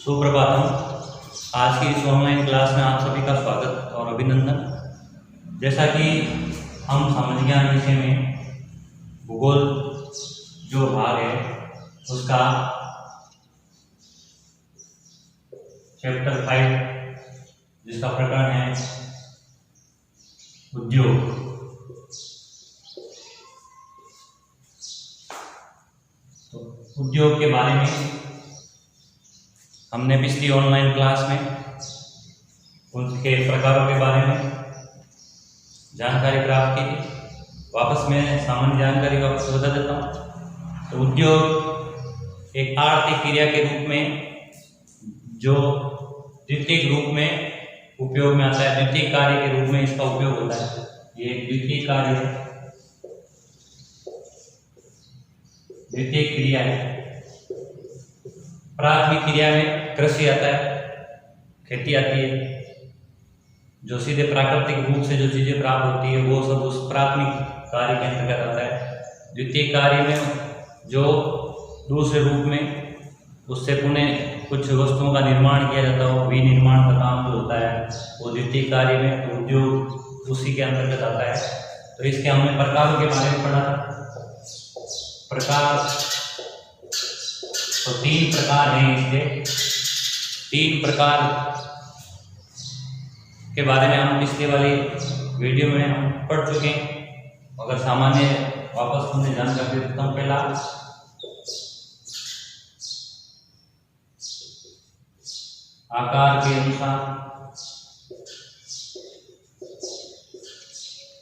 सुप्रभातम। आज की इस ऑनलाइन क्लास में आप सभी का स्वागत और अभिनंदन। जैसा कि हम सामाजिक ज्ञान विषय में भूगोल जो भाग है उसका चैप्टर 5 जिसका प्रकरण है उद्योग, तो उद्योग के बारे में हमने पिछली ऑनलाइन क्लास में उनके प्रकारों के बारे में जानकारी प्राप्त की थी। वापस मैं सामान्य जानकारी वापस बता देता हूँ। तो उद्योग एक आर्थिक क्रिया के रूप में जो द्वितीयक रूप में उपयोग में आता है, द्वितीयक कार्य के रूप में इसका उपयोग होता है। ये एक द्वितीयक कार्य है, द्वितीयक क्रिया है। प्राथमिक क्रिया में कृषि आता है, खेती आती है, जो सीधे प्राकृतिक रूप से जो चीजें प्राप्त होती है वो सब उस प्राथमिक कार्य के अंतर्गत आता है। द्वितीय कार्य में जो दूसरे रूप में उससे पुनः कुछ वस्तुओं का निर्माण किया जाता है, विनिर्माण का काम जो होता है वो द्वितीय कार्य में उद्योग उसी के अंतर्गत आता है। तो इसके हमने प्रकारों के बारे में पढ़ा। प्रकार तो 3 प्रकार हैं इसके। 3 प्रकार के बारे में हम पिछले वाली वीडियो में हम पढ़ चुके हैं। अगर सामान्य वापस हमने जानकारी देता हूँ। पहला आकार के अनुसार,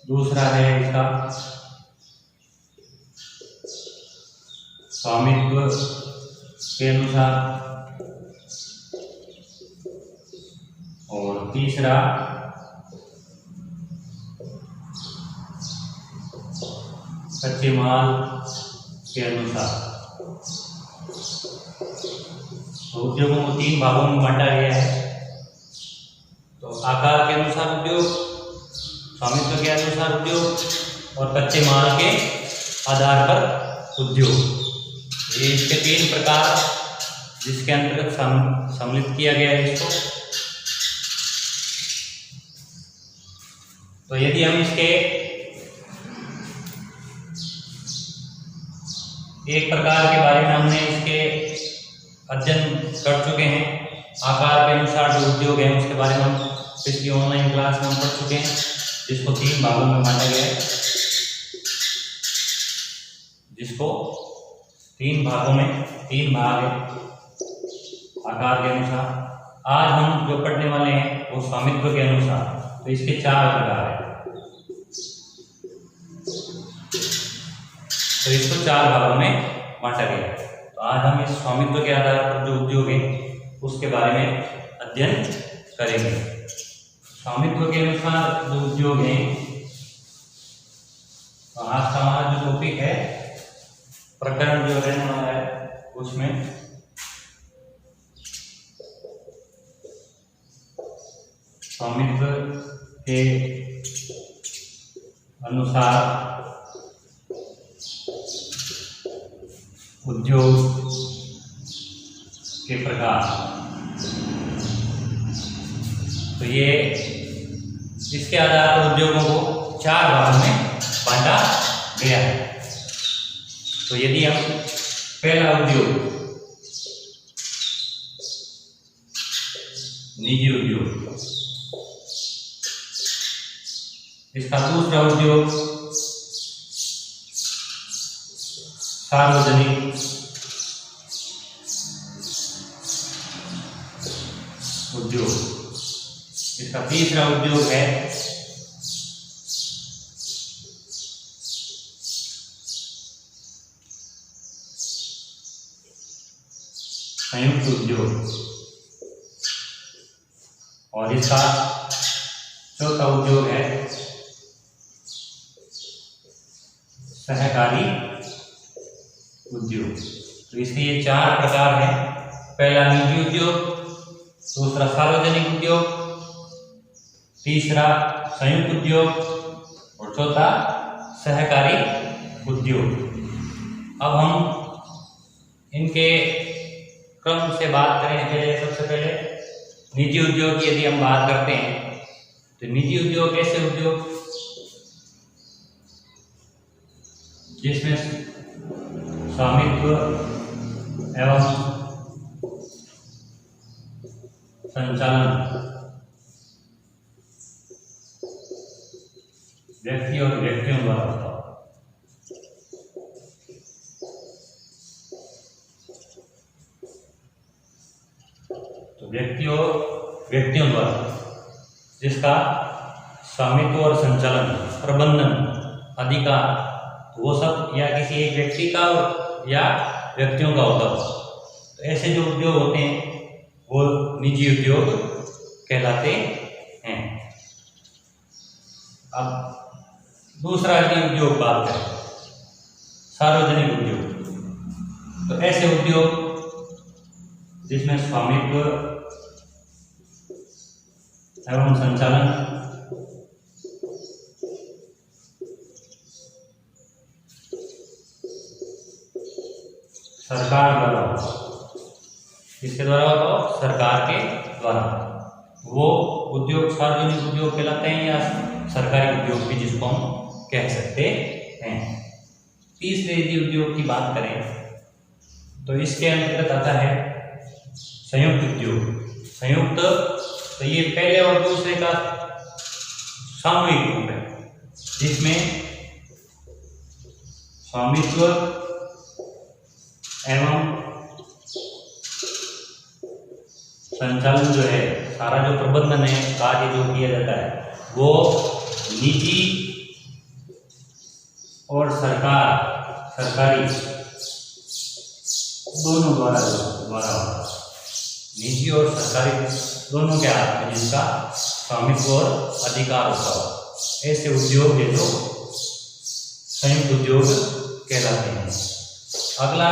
दूसरा है इसका स्वामित्व के अनुसार, और तीसरा कच्चे माल के अनुसार। तो उद्योगों को 3 भागों में बांटा गया है। तो आकार के अनुसार उद्योग, स्वामित्व के अनुसार उद्योग और कच्चे माल के आधार पर उद्योग। ये इसके 3 प्रकार जिसके अंतर्गत सम्मिलित किया गया है इसको। तो यदि हम इसके एक प्रकार के बारे में हमने इसके अध्ययन कर चुके हैं, आकार के अनुसार जो उद्योग है उसके बारे में हम पिछली ऑनलाइन क्लास में हम पढ़ चुके हैं, जिसको 3 भागों में बांटा गया है, जिसको 3 भागों में 3 भाग है आकार के अनुसार। आज हम जो पढ़ने वाले हैं वो स्वामित्व के अनुसार। तो इसके 4 प्रकार हैं। तो इसको 4 भागों में बांटा गया है। तो आज हम इस स्वामित्व के आधार पर जो उद्योग है उसके बारे में अध्ययन करेंगे। स्वामित्व के अनुसार जो उद्योग है, तो आज का हमारा जो टॉपिक है, प्रकरण जो रहने वाला है उसमें स्वामित्व के अनुसार उद्योग के प्रकार। तो ये इसके आधार पर उद्योगों को 4 भागों में बांटा गया है। तो यदि हम पहला उद्योग निजी उद्योग, इसका दूसरा उद्योग सार्वजनिक उद्योग, इसका तीसरा उद्योग है संयुक्त उद्योग, और इसका चौथा उद्योग है सहकारी उद्योग। तो इसके ये 4 प्रकार हैं। पहला निजी उद्योग, दूसरा सार्वजनिक उद्योग, तीसरा संयुक्त उद्योग और चौथा सहकारी उद्योग। अब हम इनके क्रम से बात करें, पहले सबसे पहले निजी उद्योग की यदि हम बात करते हैं तो निजी उद्योग ऐसे उद्योग जिसमें स्वामित्व एवं संचालन व्यक्ति और व्यक्तियों द्वारा होता है। तो व्यक्तियों द्वारा जिसका स्वामित्व और संचालन प्रबंधन अधिकार वो सब या किसी एक व्यक्ति का या व्यक्तियों का होता है। तो ऐसे जो उद्योग होते हैं वो निजी उद्योग कहलाते हैं। अब दूसरा यदि उद्योग बात करें, सार्वजनिक उद्योग, तो ऐसे उद्योग जिसमें स्वामित्व एवं संचालन सरकार द्वारा होता है। किसके द्वारा होता हो? सरकार के द्वारा। वो उद्योग सार्वजनिक उद्योग कहलाते हैं या सरकारी उद्योग भी जिसको हम कह सकते हैं। तीसरे यदि उद्योग की बात करें तो इसके अंतर्गत आता है संयुक्त उद्योग। संयुक्त तो ये पहले और दूसरे का सामूहिक रूप है जिसमें स्वामित्व एवं संचालन जो है, सारा जो प्रबंधन है, कार्य जो किया जाता है वो निजी और सरकारी दोनों द्वारा होता है। निजी और सरकारी दोनों के हाथ में जिसका स्वामित्व और अधिकार होता है, ऐसे उद्योग है जो संयुक्त उद्योग कहलाते हैं। अगला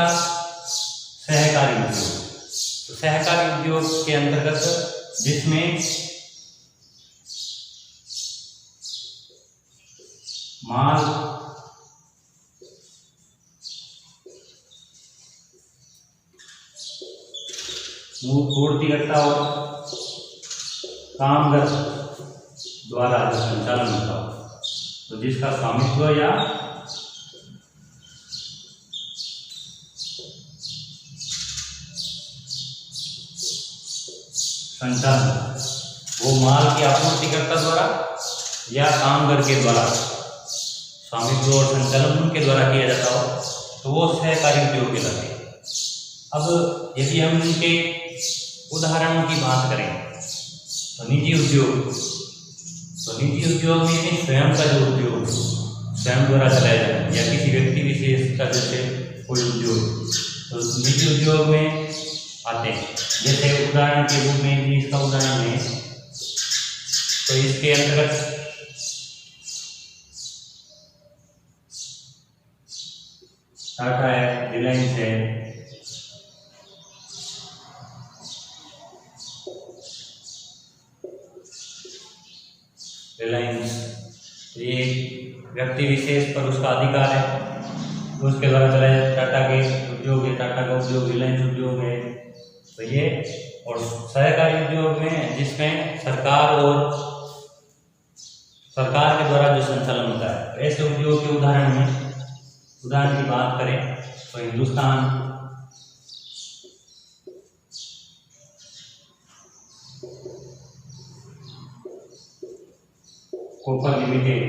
सहकारी उद्योग। तो सहकारी उद्योग के अंतर्गत जिसमें माल पूर्तिकर्ता और कामगार द्वारा जो संचालन होता है, तो जिसका स्वामित्व या संचालन वो माल की आपूर्तिकर्ता द्वारा या कामगार के द्वारा स्वामित्व और संचालन उनके द्वारा किया जाता हो तो वो सहकारी उद्योग कहलाते हैं। अब यदि हम इनके उदाहरणों की बात करें तो निजी उद्योग में स्वयं का जो उद्योग स्वयं द्वारा चलाया जाए या किसी व्यक्ति विशेष का जैसे कोई उद्योग, तो निजी उद्योग में आते हैं। जैसे उदाहरण के रूप में इसका उदाहरण है तो इसके अंतर्गत टाटा है, रिलायंस है, तो ये व्यक्ति विशेष पर उसका अधिकार है, तो उसके द्वारा चलाया जाता है। टाटा के उद्योग है, टाटा का उद्योग, रिलायंस उद्योग है, तो ये और सहकारी उद्योग में जिसमें सरकार के द्वारा जो संचालन होता है, तो ऐसे उद्योग के उदाहरण की बात करें तो हिंदुस्तान कॉपर लिमिटेड,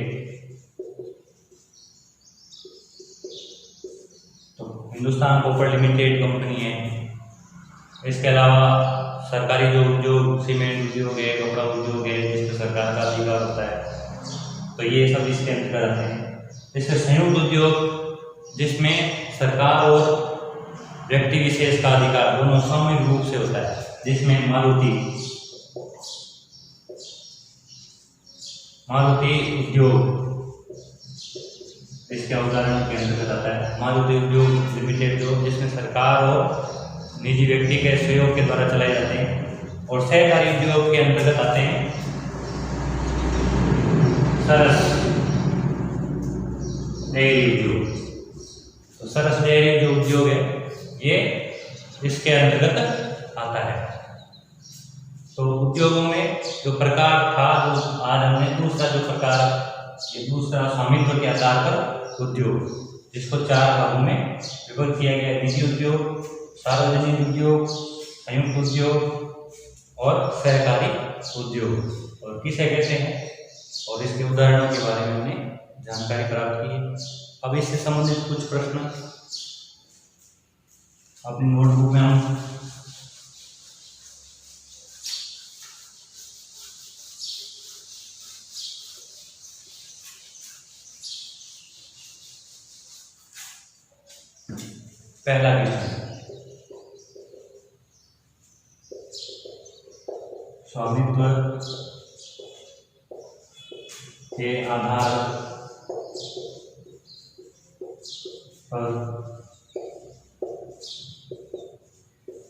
तो हिंदुस्तान कॉपर लिमिटेड कंपनी है। इसके अलावा सरकारी जो उद्योग सीमेंट उद्योग है, कपड़ा उद्योग है, जिस पर सरकार का अधिकार होता है, तो ये सब इसके अंतर्गत आते हैं। इससे संयुक्त उद्योग जिसमें सरकार और व्यक्ति विशेष का अधिकार दोनों सामूहिक रूप से होता है, जिसमें मारुति उद्योग इसके उदाहरण के अंतर्गत आता है। मारुति उद्योग लिमिटेड जो जिसमें सरकार और निजी व्यक्ति के सहयोग के द्वारा चलाए जाते हैं। और सहकारी उद्योग के अंतर्गत आते हैं सरस डेयरी उद्योग। तो सरस डेयरी जो उद्योग है ये इसके अंतर्गत आता है। तो उद्योगों में जो प्रकार था, जो आज हमने दूसरा जो प्रकार, ये दूसरा स्वामित्व के आधार पर उद्योग, जिसको 4 भागों में विभक्त किया गया: निजी उद्योग, सार्वजनिक उद्योग, संयुक्त उद्योग और सहकारी उद्योग, और किसे कहते हैं और इसके उदाहरणों के बारे में हमने जानकारी प्राप्त की है। अब इससे संबंधित कुछ प्रश्न अपनी नोटबुक में हम पहला विषय स्वामित्व के आधार पर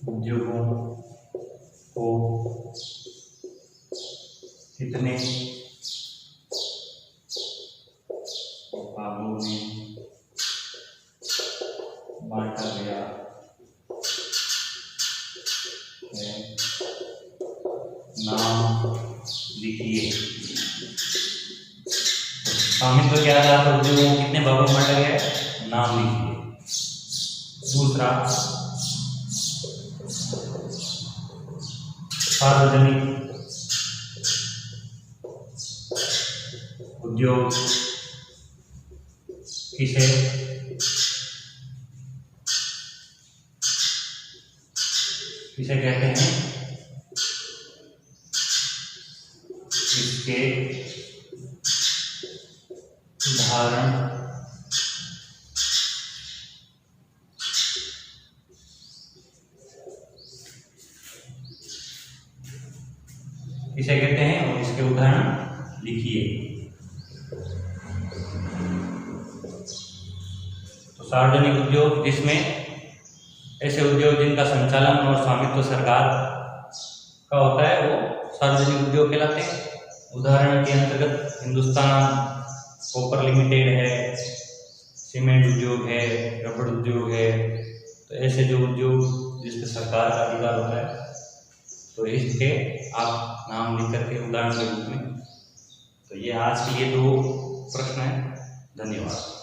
उद्योगों को कितने भागों में बांटा गया है, नाम लिखिए। स्वामित्व के आधार पर उद्योगों को कितने भागों में बांटा गया है, नाम लिखिए। दूसरा, सार्वजनिक उद्योग किसे कहते हैं, इसके उदाहरण किसे कहते हैं और इसके उदाहरण लिखिए। तो सार्वजनिक उद्योग, जिसमें ऐसे उद्योग जिनका संचालन और स्वामित्व सरकार का होता है, वो सार्वजनिक उद्योग कहलाते हैं। उदाहरण के अंतर्गत हिंदुस्तान कॉपर लिमिटेड है, सीमेंट उद्योग है, रबड़ उद्योग है। तो ऐसे जो उद्योग जिस पे सरकार का अधिकार होता है, तो इसके आप नाम लिख करके उदाहरण के रूप में। तो ये आज के लिए 2 प्रश्न हैं। धन्यवाद।